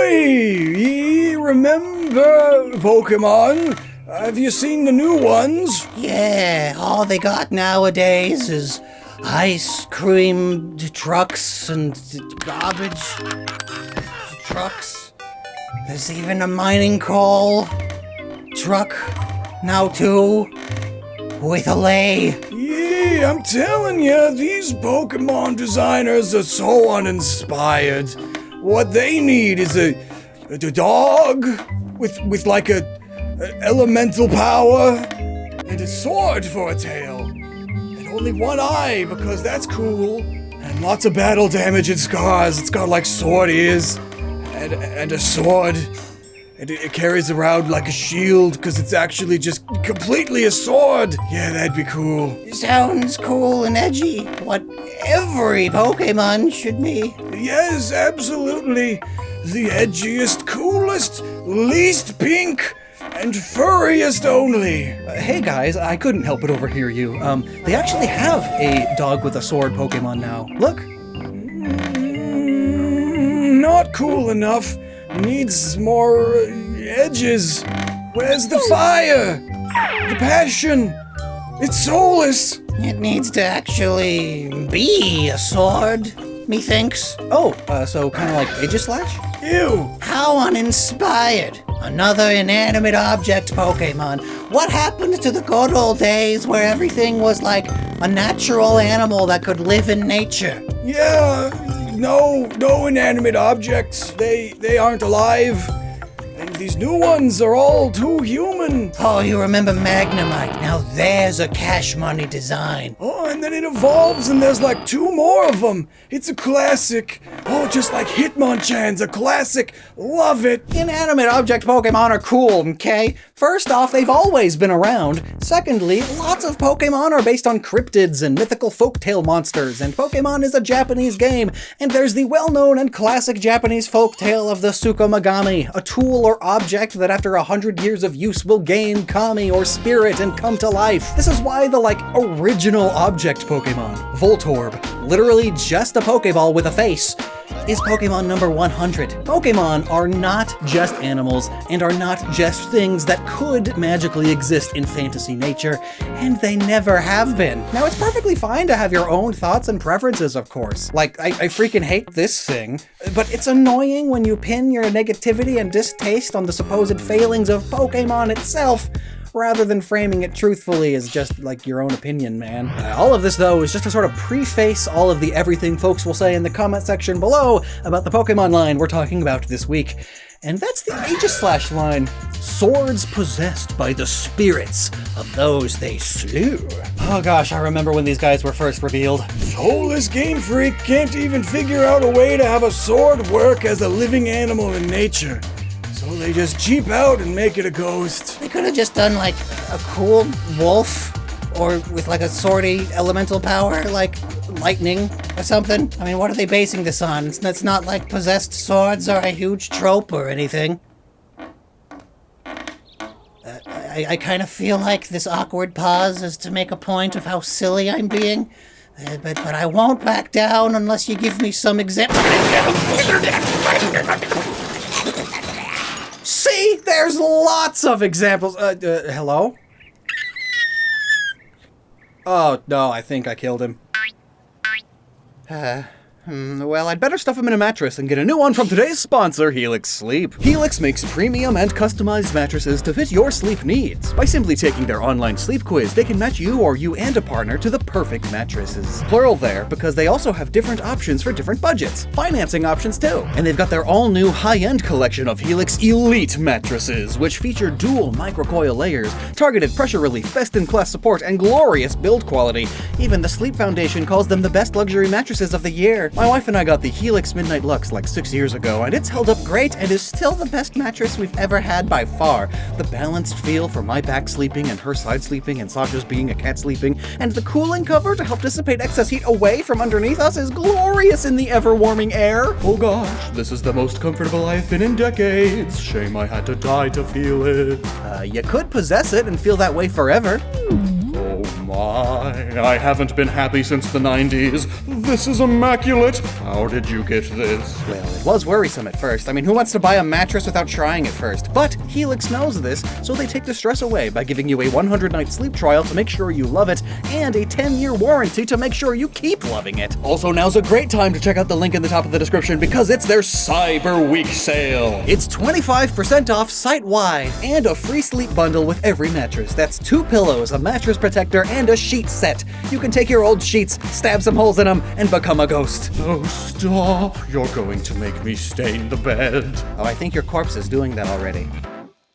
Ye remember Pokemon? Have you seen the new ones? Yeah, all they got nowadays is ice cream trucks and garbage trucks. There's even a mining coal truck now too, with a lay. Yeah, I'm telling you, these Pokemon designers are so uninspired. What they need is a dog with like a elemental power and a sword for a tail. And only one eye, because that's cool. And lots of battle damage and scars. It's got like sword ears and a sword. And it carries around like a shield because it's actually just completely a sword. Yeah, that'd be cool. Sounds cool and edgy. What every Pokemon should be. Yes, absolutely. The edgiest, coolest, least pink, and furriest only. Hey guys, I couldn't help but overhear you. They actually have a dog with a sword Pokemon now. Look. Not cool enough. Needs more edges. Where's the fire? The passion? It's soulless. It needs to actually be a sword, methinks. Oh, so kind of like Aegislash? Ew. How uninspired. Another inanimate object Pokemon. What happened to the good old days where everything was like a natural animal that could live in nature? Yeah, no inanimate objects. They aren't alive. And these new ones are all too human. Oh, you remember Magnemite. Now there's a cash money design. Oh, and then it evolves and there's like 2 more of them. It's a classic. Oh, just like Hitmonchan's a classic. Love it. Inanimate object Pokemon are cool, okay? First off, they've always been around. Secondly, lots of Pokemon are based on cryptids and mythical folktale monsters, and Pokemon is a Japanese game, and there's the well-known and classic Japanese folktale of the Tsukumagami, a tool or object that after 100 years of use will gain kami or spirit and come to life. This is why the, original object Pokemon, Voltorb, literally just a Pokeball with a face, is Pokemon number 100. Pokemon are not just animals and are not just things that could magically exist in fantasy nature, and they never have been. Now, it's perfectly fine to have your own thoughts and preferences, of course. I freaking hate this thing, but it's annoying when you pin your negativity and distaste on the supposed failings of Pokemon itself, rather than framing it truthfully as just, your own opinion, man. All of this, though, is just to sort of preface all of the everything folks will say in the comment section below about the Pokemon line we're talking about this week. And that's the Aegislash line. Swords possessed by the spirits of those they slew. Oh gosh, I remember when these guys were first revealed. Soulless Game Freak can't even figure out a way to have a sword work as a living animal in nature. So they just cheap out and make it a ghost. They could have just done a cool wolf, or with a swordy elemental power, like lightning or something. I mean, what are they basing this on? It's not like possessed swords are a huge trope or anything. I kind of feel like this awkward pause is to make a point of how silly I'm being. But I won't back down unless you give me some example. See, there's lots of examples. Hello? Oh, no, I think I killed him. Well, I'd better stuff him in a mattress and get a new one from today's sponsor, Helix Sleep. Helix makes premium and customized mattresses to fit your sleep needs. By simply taking their online sleep quiz, they can match you or you and a partner to the perfect mattresses. Plural there, because they also have different options for different budgets. Financing options too. And they've got their all-new high-end collection of Helix Elite mattresses, which feature dual microcoil layers, targeted pressure relief, best-in-class support, and glorious build quality. Even the Sleep Foundation calls them the best luxury mattresses of the year. My wife and I got the Helix Midnight Lux 6 years ago, and it's held up great and is still the best mattress we've ever had by far. The balanced feel for my back sleeping and her side sleeping and Sasha's being a cat sleeping, and the cooling cover to help dissipate excess heat away from underneath us is glorious in the ever-warming air. Oh gosh, this is the most comfortable I've been in decades. Shame I had to die to feel it. You could possess it and feel that way forever. Oh my, I haven't been happy since the 90s. This is immaculate. How did you get this? Well, it was worrisome at first. I mean, who wants to buy a mattress without trying it first? But Helix knows this, so they take the stress away by giving you a 100-night sleep trial to make sure you love it, and a 10-year warranty to make sure you keep loving it. Also, now's a great time to check out the link in the top of the description because it's their Cyber Week sale. It's 25% off site-wide, and a free sleep bundle with every mattress. That's 2 pillows, a mattress protector, and a sheet set. You can take your old sheets, stab some holes in them, and become a ghost. Oh, stop. You're going to make me stain the bed. Oh, I think your corpse is doing that already.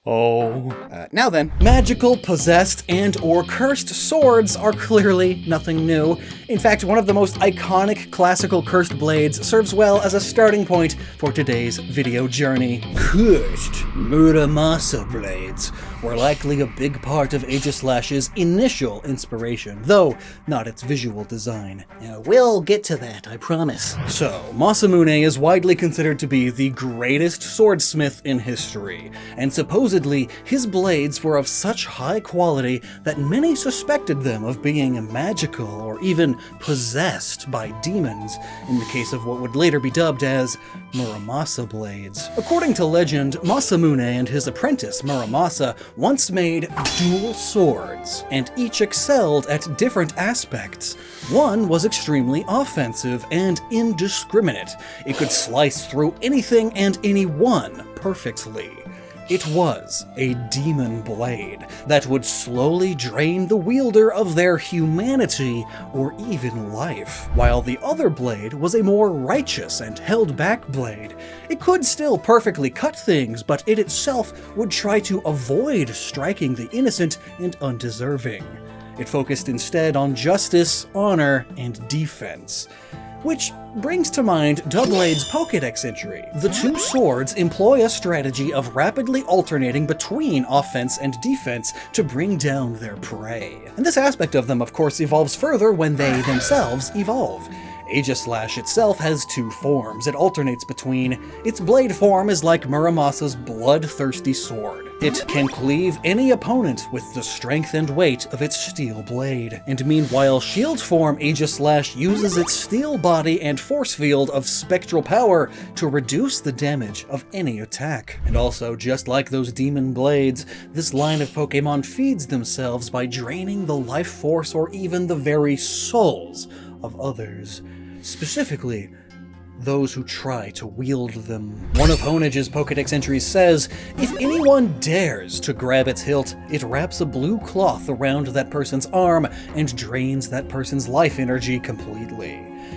Oh. Now then, magical, possessed, and or cursed swords are clearly nothing new. In fact, one of the most iconic classical cursed blades serves well as a starting point for today's video journey. Cursed Muramasa blades were likely a big part of Aegislash's initial inspiration, though not its visual design. We'll get to that, I promise. So, Masamune is widely considered to be the greatest swordsmith in history, and supposedly his blades were of such high quality that many suspected them of being magical or even possessed by demons, in the case of what would later be dubbed as Muramasa blades. According to legend, Masamune and his apprentice Muramasa once made dual swords, and each excelled at different aspects. One was extremely offensive and indiscriminate. It could slice through anything and anyone perfectly. It was a demon blade that would slowly drain the wielder of their humanity or even life, while the other blade was a more righteous and held-back blade. It could still perfectly cut things, but it itself would try to avoid striking the innocent and undeserving. It focused instead on justice, honor, and defense. Which brings to mind Doublade's Pokédex entry. The two swords employ a strategy of rapidly alternating between offense and defense to bring down their prey. And this aspect of them, of course, evolves further when they themselves evolve. Aegislash itself has 2 forms it alternates between. Its blade form is like Muramasa's bloodthirsty sword. It can cleave any opponent with the strength and weight of its steel blade. And meanwhile, shield form Aegislash uses its steel body and force field of spectral power to reduce the damage of any attack. And also, just like those demon blades, this line of Pokemon feeds themselves by draining the life force or even the very souls of others. Specifically, those who try to wield them. One of Honedge's Pokédex entries says, if anyone dares to grab its hilt, it wraps a blue cloth around that person's arm and drains that person's life energy completely.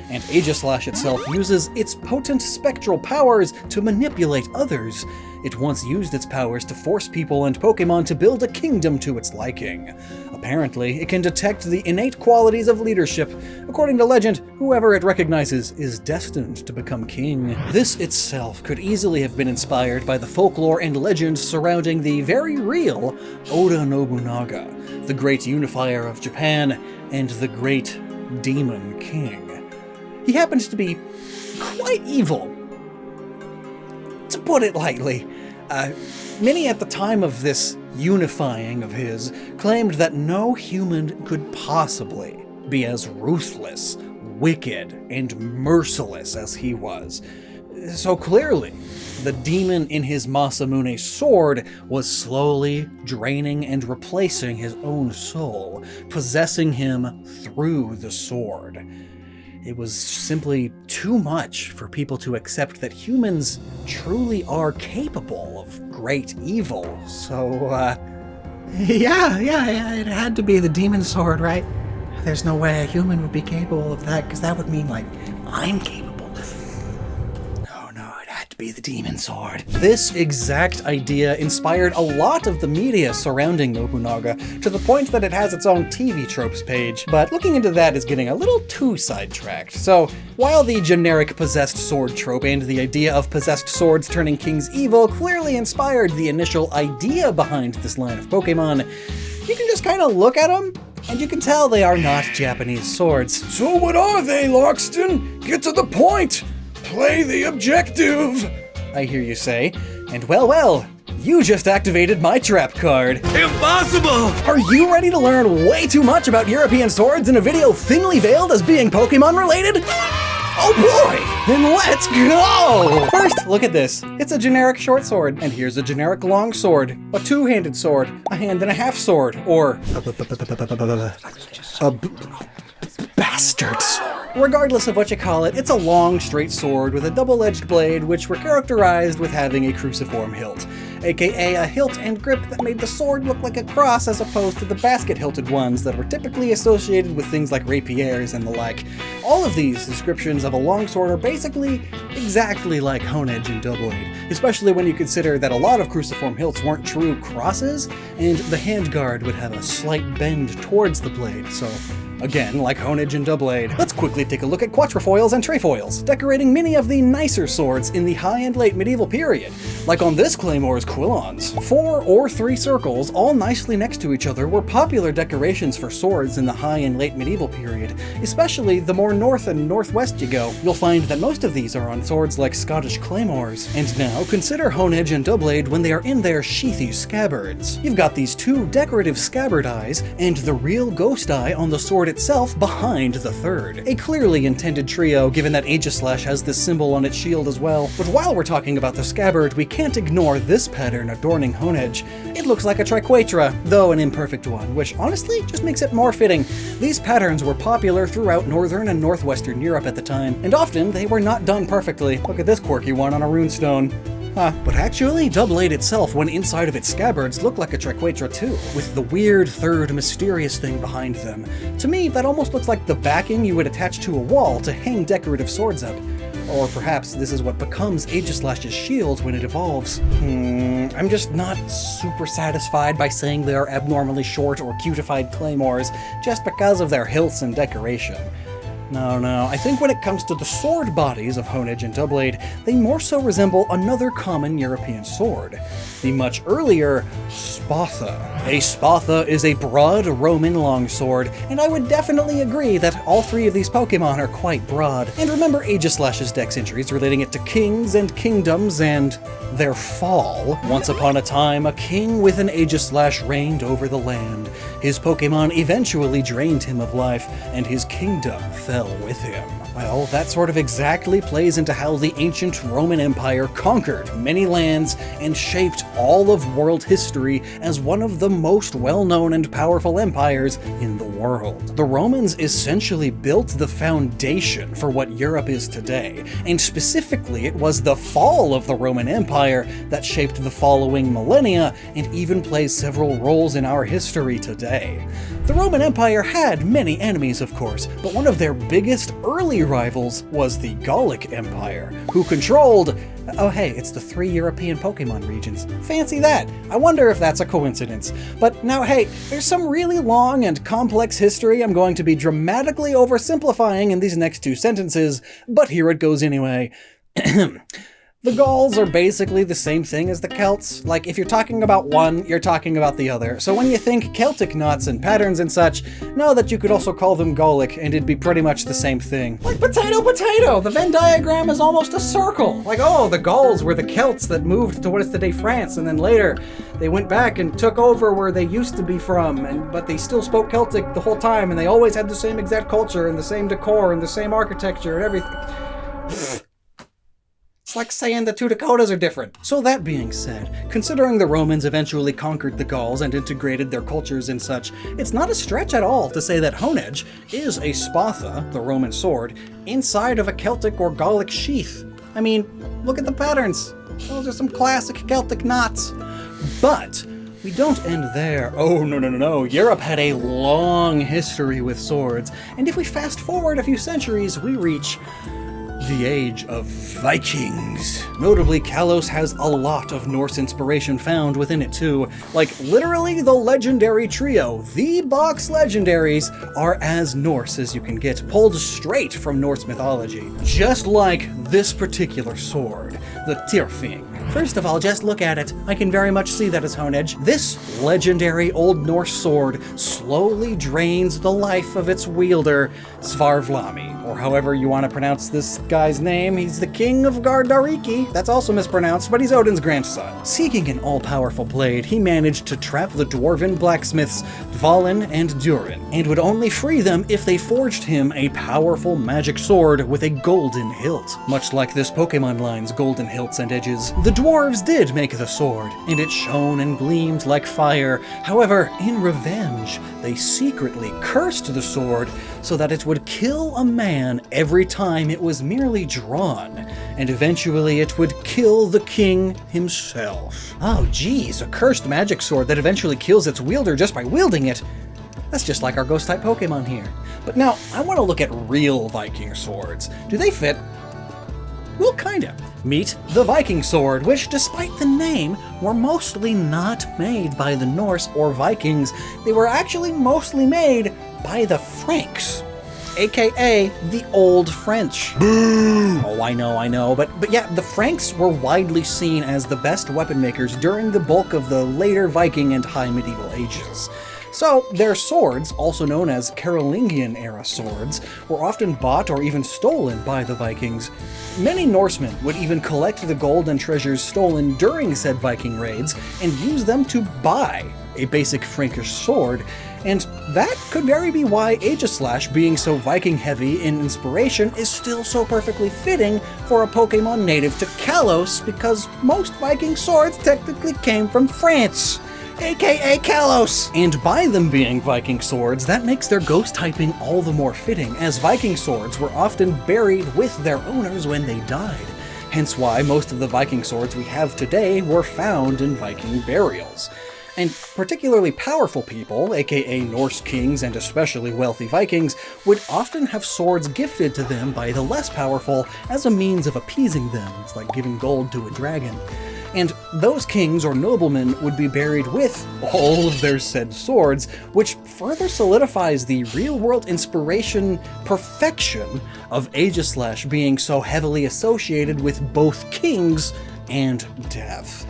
And Aegislash itself uses its potent spectral powers to manipulate others. It once used its powers to force people and Pokemon to build a kingdom to its liking. Apparently, it can detect the innate qualities of leadership. According to legend, whoever it recognizes is destined to become king. This itself could easily have been inspired by the folklore and legends surrounding the very real Oda Nobunaga, the great unifier of Japan and the great demon king. He happens to be quite evil, to put it lightly. Many at the time of this unifying of his claimed that no human could possibly be as ruthless, wicked, and merciless as he was. So clearly, the demon in his Masamune sword was slowly draining and replacing his own soul, possessing him through the sword. It was simply too much for people to accept that humans truly are capable of great evil, so, Yeah, it had to be the demon sword, right? There's no way a human would be capable of that, because that would mean, like, I'm capable. No, it had to be the demon sword. This exact idea inspired a lot of the media surrounding Nobunaga, to the point that it has its own TV tropes page, but looking into that is getting a little too sidetracked. So, while the generic possessed sword trope and the idea of possessed swords turning kings evil clearly inspired the initial idea behind this line of Pokemon, you can just kind of look at them, and you can tell they are not Japanese swords. So what are they, Lockstin? Get to the point! Play the objective! I hear you say, and well, You just activated my trap card. Impossible! Are you ready to learn way too much about European swords in a video thinly veiled as being Pokemon related? Oh boy! Then let's go! First, look at this. It's a generic short sword, and here's a generic long sword, a two-handed sword, a hand and a half sword, or a bastard sword. Regardless of what you call it, it's a long, straight sword with a double-edged blade which were characterized with having a cruciform hilt, aka a hilt and grip that made the sword look like a cross as opposed to the basket-hilted ones that were typically associated with things like rapiers and the like. All of these descriptions of a longsword are basically exactly like Honedge and Doublade, especially when you consider that a lot of cruciform hilts weren't true crosses, and the handguard would have a slight bend towards the blade, so again, like Honedge and Doublade. Let's quickly take a look at quatrefoils and trefoils, decorating many of the nicer swords in the high and late medieval period, like on this Claymore's Quillons. 4 or 3 circles, all nicely next to each other, were popular decorations for swords in the high and late medieval period, especially the more north and northwest you go. You'll find that most of these are on swords like Scottish Claymores. And now, consider Honedge and Doublade when they are in their sheathy scabbards. You've got these 2 decorative scabbard eyes, and the real ghost eye on the sword itself behind the third. A clearly intended trio, given that Aegislash has this symbol on its shield as well. But while we're talking about the scabbard, we can't ignore this pattern adorning Honedge. It looks like a triquetra, though an imperfect one, which honestly just makes it more fitting. These patterns were popular throughout northern and northwestern Europe at the time, and often they were not done perfectly. Look at this quirky one on a runestone. But actually, Doublade itself, when inside of its scabbards, looked like a triquetra too, with the weird third mysterious thing behind them. To me, that almost looks like the backing you would attach to a wall to hang decorative swords up. Or perhaps this is what becomes Aegislash's shield when it evolves. I'm just not super satisfied by saying they are abnormally short or cutified claymores just because of their hilts and decoration. No, I think when it comes to the sword bodies of Honedge and Doublade, they more so resemble another common European sword, the much earlier spatha. A spatha is a broad Roman longsword, and I would definitely agree that all 3 of these Pokemon are quite broad. And remember Aegislash's dex entries relating it to kings and kingdoms and their fall. Once upon a time, a king with an Aegislash reigned over the land. His Pokemon eventually drained him of life, and his kingdom fell with him. Well, that sort of exactly plays into how the ancient Roman Empire conquered many lands and shaped all of world history as one of the most well-known and powerful empires in the world. The Romans essentially built the foundation for what Europe is today, and specifically it was the fall of the Roman Empire that shaped the following millennia and even plays several roles in our history today. The Roman Empire had many enemies, of course, but one of their biggest early rivals was the Gallic Empire, who controlled, oh hey, it's the 3 European Pokemon regions. Fancy that! I wonder if that's a coincidence. But now hey, there's some really long and complex history I'm going to be dramatically oversimplifying in these next 2 sentences, but here it goes anyway. The Gauls are basically the same thing as the Celts. Like, if you're talking about one, you're talking about the other. So when you think Celtic knots and patterns and such, know that you could also call them Gallic, and it'd be pretty much the same thing. Like, potato, potato! The Venn diagram is almost a circle! Like, oh, the Gauls were the Celts that moved to what is today France, and then later they went back and took over where they used to be from, but they still spoke Celtic the whole time, and they always had the same exact culture, and the same decor, and the same architecture, and everything. It's like saying the 2 Dakotas are different. So that being said, considering the Romans eventually conquered the Gauls and integrated their cultures and such, it's not a stretch at all to say that Honedge is a spatha, the Roman sword, inside of a Celtic or Gallic sheath. I mean, look at the patterns. Those are some classic Celtic knots. But we don't end there. Oh, no. Europe had a long history with swords, and if we fast forward a few centuries, we reach the age of Vikings. Notably, Kalos has a lot of Norse inspiration found within it too. Like, literally the legendary trio, the Box Legendaries, are as Norse as you can get, pulled straight from Norse mythology. Just like this particular sword, the Tyrfing. First of all, just look at it. I can very much see that as Honedge. This legendary Old Norse sword slowly drains the life of its wielder, Svarvlami, or however you want to pronounce this guy's name. He's the king of Gardariki. That's also mispronounced, but he's Odin's grandson. Seeking an all-powerful blade, he managed to trap the dwarven blacksmiths Dvalin and Durin, and would only free them if they forged him a powerful magic sword with a golden hilt. Much like this Pokemon line's golden hilts and edges, the dwarves did make the sword, and it shone and gleamed like fire. However, in revenge, they secretly cursed the sword so that it would kill a man every time it was merely drawn, and eventually it would kill the king himself. Oh geez, a cursed magic sword that eventually kills its wielder just by wielding it. That's just like our ghost-type Pokemon here. But now, I want to look at real Viking swords. Do they fit? Well, kinda. Meet the Viking sword, which, despite the name, were mostly not made by the Norse or Vikings. They were actually mostly made by the Franks, aka the Old French. Boo! Oh, I know, but yeah, the Franks were widely seen as the best weapon makers during the bulk of the later Viking and High Medieval ages. So, their swords, also known as Carolingian-era swords, were often bought or even stolen by the Vikings. Many Norsemen would even collect the gold and treasures stolen during said Viking raids and use them to buy a basic Frankish sword, and that could very be why Aegislash, being so Viking-heavy in inspiration, is still so perfectly fitting for a Pokemon native to Kalos, because most Viking swords technically came from France, aka Kalos. And by them being Viking swords, that makes their ghost typing all the more fitting, as Viking swords were often buried with their owners when they died. Hence why most of the Viking swords we have today were found in Viking burials. And particularly powerful people, aka Norse kings and especially wealthy Vikings, would often have swords gifted to them by the less powerful as a means of appeasing them. It's like giving gold to a dragon. And those kings or noblemen would be buried with all of their said swords, which further solidifies the real-world inspiration perfection of Aegislash being so heavily associated with both kings and death.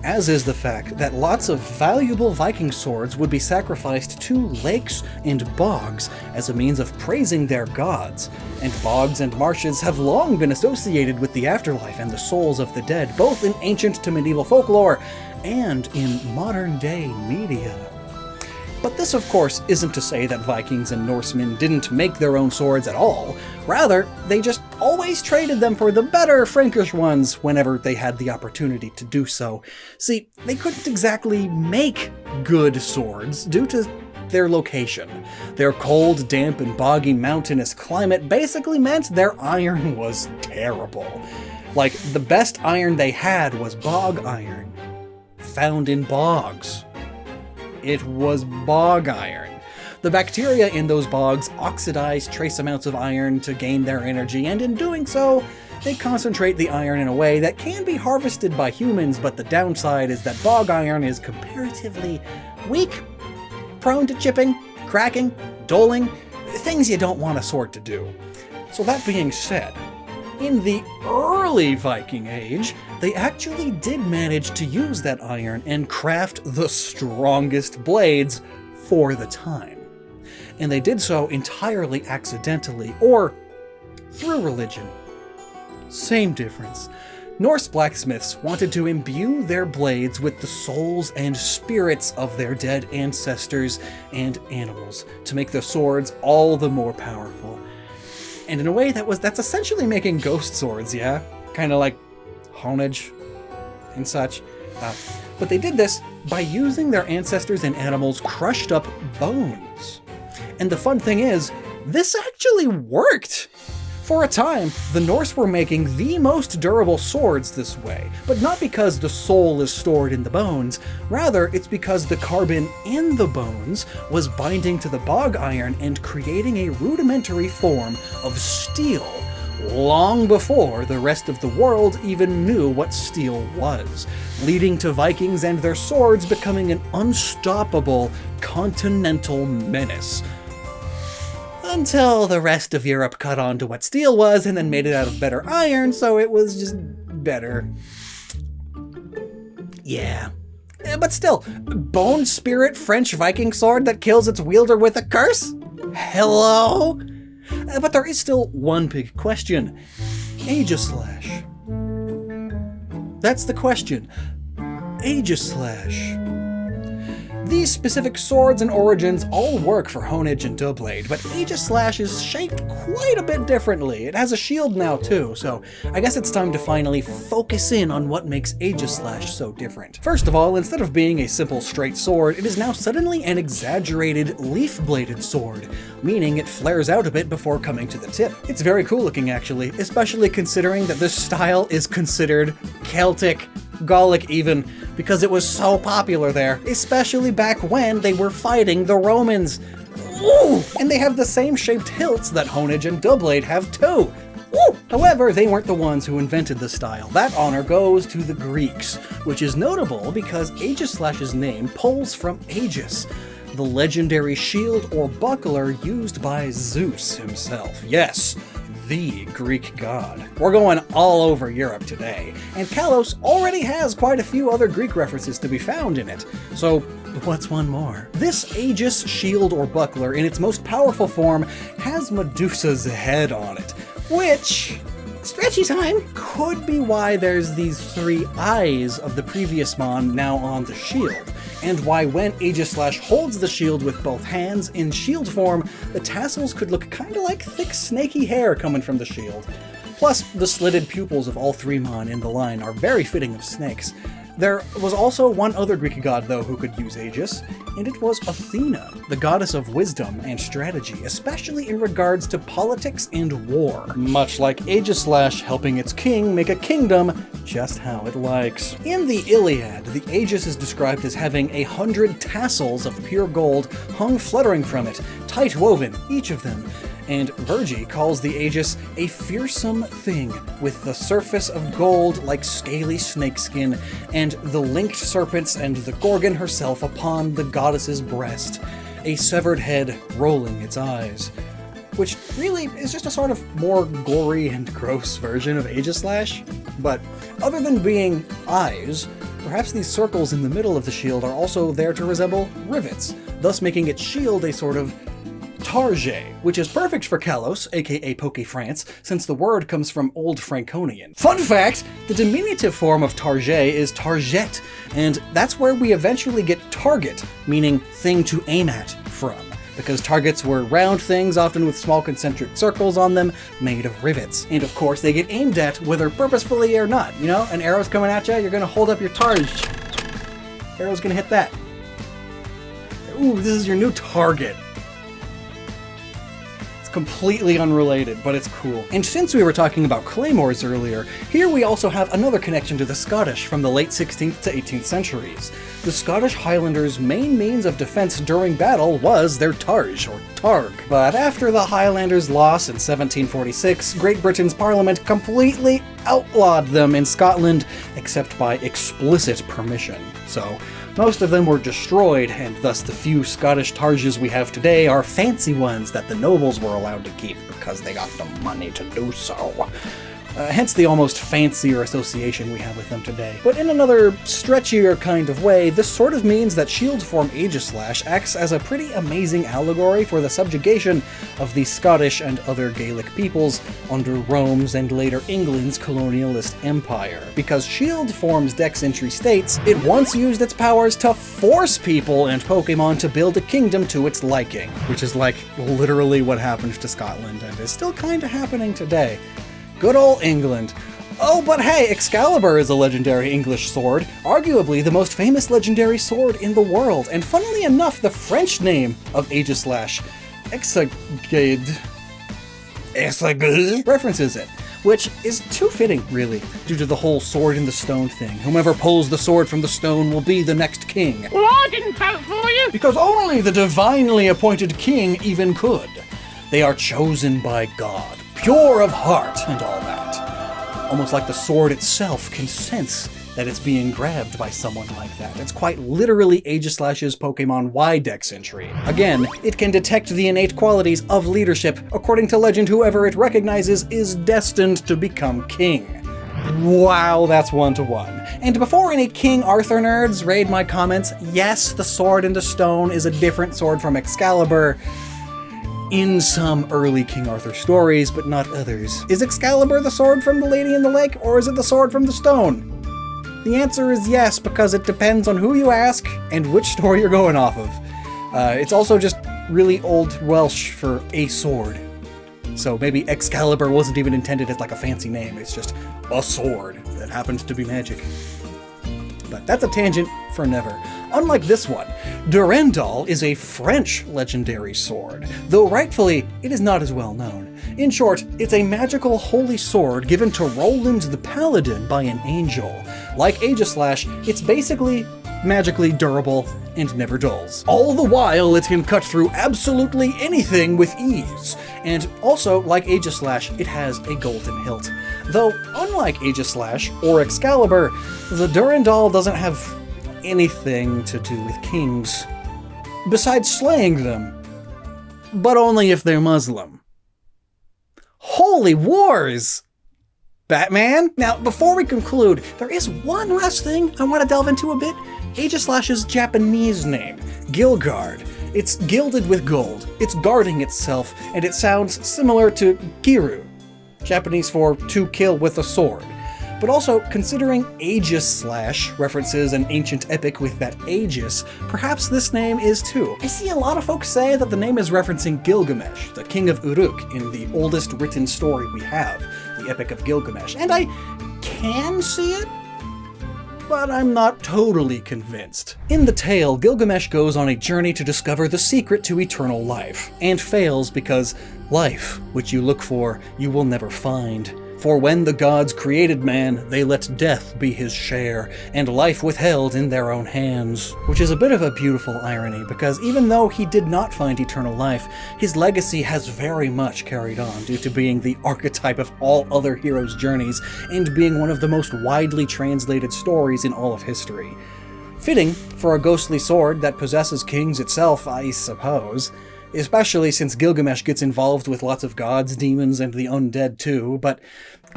As is the fact that lots of valuable Viking swords would be sacrificed to lakes and bogs as a means of praising their gods, and bogs and marshes have long been associated with the afterlife and the souls of the dead, both in ancient to medieval folklore and in modern-day media. But this, of course, isn't to say that Vikings and Norsemen didn't make their own swords at all. Rather, they just always traded them for the better Frankish ones whenever they had the opportunity to do so. See, they couldn't exactly make good swords due to their location. Their cold, damp, and boggy mountainous climate basically meant their iron was terrible. Like, the best iron they had was bog iron, found in bogs. It was bog iron. The bacteria in those bogs oxidize trace amounts of iron to gain their energy, and in doing so, they concentrate the iron in a way that can be harvested by humans, but the downside is that bog iron is comparatively weak, prone to chipping, cracking, dulling, things you don't want a sword to do. So that being said, in the early Viking Age, they actually did manage to use that iron and craft the strongest blades for the time. And they did so entirely accidentally, or through religion. Same difference. Norse blacksmiths wanted to imbue their blades with the souls and spirits of their dead ancestors and animals to make their swords all the more powerful. And in a way that's essentially making ghost swords, yeah? Kind of like Honedge and such. But they did this by using their ancestors and animals' crushed up bones. And the fun thing is, this actually worked! For a time, the Norse were making the most durable swords this way, but not because the soul is stored in the bones. Rather, it's because the carbon in the bones was binding to the bog iron and creating a rudimentary form of steel, long before the rest of the world even knew what steel was, leading to Vikings and their swords becoming an unstoppable continental menace. Until the rest of Europe caught on to what steel was and then made it out of better iron, so it was just better. Yeah. But still, bone spirit French Viking sword that kills its wielder with a curse? Hello? But there is still one big question. Aegislash. That's the question. Aegislash. These specific swords and origins all work for Honedge and Doublade, but Aegislash is shaped quite a bit differently. It has a shield now too, so I guess it's time to finally focus in on what makes Aegislash so different. First of all, instead of being a simple straight sword, it is now suddenly an exaggerated leaf-bladed sword, meaning it flares out a bit before coming to the tip. It's very cool looking actually, especially considering that this style is considered Celtic, Gallic even, because it was so popular there, especially back when they were fighting the Romans. Ooh! And they have the same shaped hilts that Honedge and Doublade have too. Woo! However, they weren't the ones who invented the style. That honor goes to the Greeks, which is notable because Aegislash's name pulls from Aegis, the legendary shield or buckler used by Zeus himself. Yes, the Greek god. We're going all over Europe today, and Kalos already has quite a few other Greek references to be found in it. So what's one more? This Aegis shield or buckler in its most powerful form has Medusa's head on it, which, stretchy time, could be why there's these three eyes of the previous mon now on the shield, and why when Aegislash holds the shield with both hands in shield form, the tassels could look kinda like thick snaky hair coming from the shield. Plus, the slitted pupils of all three mon in the line are very fitting of snakes. There was also one other Greek god, though, who could use Aegis, and it was Athena, the goddess of wisdom and strategy, especially in regards to politics and war. Much like Aegislash helping its king make a kingdom just how it likes. In the Iliad, the Aegis is described as having 100 tassels of pure gold hung fluttering from it, tight woven, each of them. And Virgil calls the Aegis a fearsome thing, with the surface of gold like scaly snakeskin, and the linked serpents and the Gorgon herself upon the goddess's breast, a severed head rolling its eyes. Which really is just a sort of more gory and gross version of Aegislash. But other than being eyes, perhaps these circles in the middle of the shield are also there to resemble rivets, thus making its shield a sort of target, which is perfect for Kalos, aka Poke France, since the word comes from Old Franconian. Fun fact, the diminutive form of target is target, and that's where we eventually get target, meaning thing to aim at, from, because targets were round things, often with small concentric circles on them, made of rivets. And of course, they get aimed at, whether purposefully or not. You know, an arrow's coming at you, you're gonna hold up your target. Arrow's gonna hit that. Ooh, this is your new target. Completely unrelated, but it's cool. And since we were talking about claymores earlier, here we also have another connection to the Scottish from the late 16th to 18th centuries. The Scottish Highlanders' main means of defense during battle was their targe, or targ. But after the Highlanders' loss in 1746, Great Britain's Parliament completely outlawed them in Scotland, except by explicit permission. So most of them were destroyed, and thus the few Scottish targes we have today are fancy ones that the nobles were allowed to keep because they got the money to do so. Hence the almost fancier association we have with them today. But in another stretchier kind of way, this sort of means that shield form Aegislash acts as a pretty amazing allegory for the subjugation of the Scottish and other Gaelic peoples under Rome's and later England's colonialist empire. Because shield form's dex entry states, it once used its powers to force people and Pokemon to build a kingdom to its liking, which is like literally what happened to Scotland and is still kinda happening today. Good old England. Oh, but hey, Excalibur is a legendary English sword, arguably the most famous legendary sword in the world, and funnily enough, the French name of Aegislash, Aegislash, references it, which is too fitting, really, due to the whole sword in the stone thing. Whomever pulls the sword from the stone will be the next king. Well, I didn't vote for you! Because only the divinely appointed king even could. They are chosen by God, pure of heart and all that. Almost like the sword itself can sense that it's being grabbed by someone like that. It's quite literally Aegislash's Pokemon Y Dex entry. Again, it can detect the innate qualities of leadership. According to legend, whoever it recognizes is destined to become king. Wow, that's 1-to-1. And before any King Arthur nerds raid my comments, yes, the sword in the stone is a different sword from Excalibur. in some early King Arthur stories, but not others. Is Excalibur the sword from the Lady in the Lake, or is it the sword from the stone? The answer is yes, because it depends on who you ask and which story you're going off of. It's also just really old Welsh for a sword. So maybe Excalibur wasn't even intended as like a fancy name, it's just a sword that happens to be magic. But that's a tangent for never. Unlike this one, Durandal is a French legendary sword, though rightfully it is not as well known. In short, it's a magical holy sword given to Roland the Paladin by an angel. Like Aegislash, it's basically magically durable and never dulls. All the while, it can cut through absolutely anything with ease. And also, like Aegislash, it has a golden hilt. Though, unlike Aegislash or Excalibur, the Durandal doesn't have anything to do with kings, besides slaying them. But only if they're Muslim. Holy wars! Batman? Now, before we conclude, there is one last thing I want to delve into a bit. Aegislash's Japanese name, Gilgard. It's gilded with gold, it's guarding itself, and it sounds similar to Giru, Japanese for to kill with a sword. But also, considering Aegislash references an ancient epic with that Aegis, perhaps this name is too. I see a lot of folks say that the name is referencing Gilgamesh, the king of Uruk, in the oldest written story we have, the Epic of Gilgamesh, and I can see it, but I'm not totally convinced. In the tale, Gilgamesh goes on a journey to discover the secret to eternal life, and fails because life, which you look for, you will never find. For when the gods created man, they let death be his share, and life withheld in their own hands. Which is a bit of a beautiful irony, because even though he did not find eternal life, his legacy has very much carried on due to being the archetype of all other heroes' journeys, and being one of the most widely translated stories in all of history. Fitting for a ghostly sword that possesses kings itself, I suppose. Especially since Gilgamesh gets involved with lots of gods, demons, and the undead too, but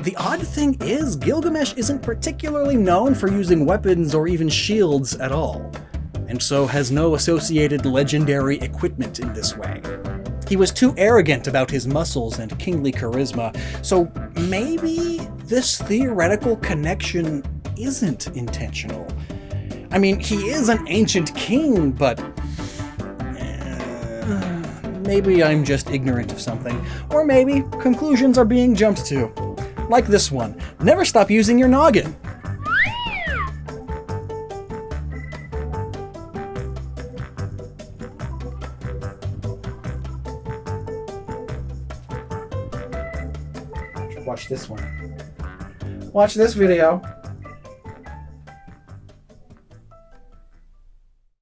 the odd thing is Gilgamesh isn't particularly known for using weapons or even shields at all, and so has no associated legendary equipment in this way. He was too arrogant about his muscles and kingly charisma, so maybe this theoretical connection isn't intentional. I mean, he is an ancient king, but maybe I'm just ignorant of something. Or maybe conclusions are being jumped to. Like this one. Never stop using your noggin. Watch this one. Watch this video.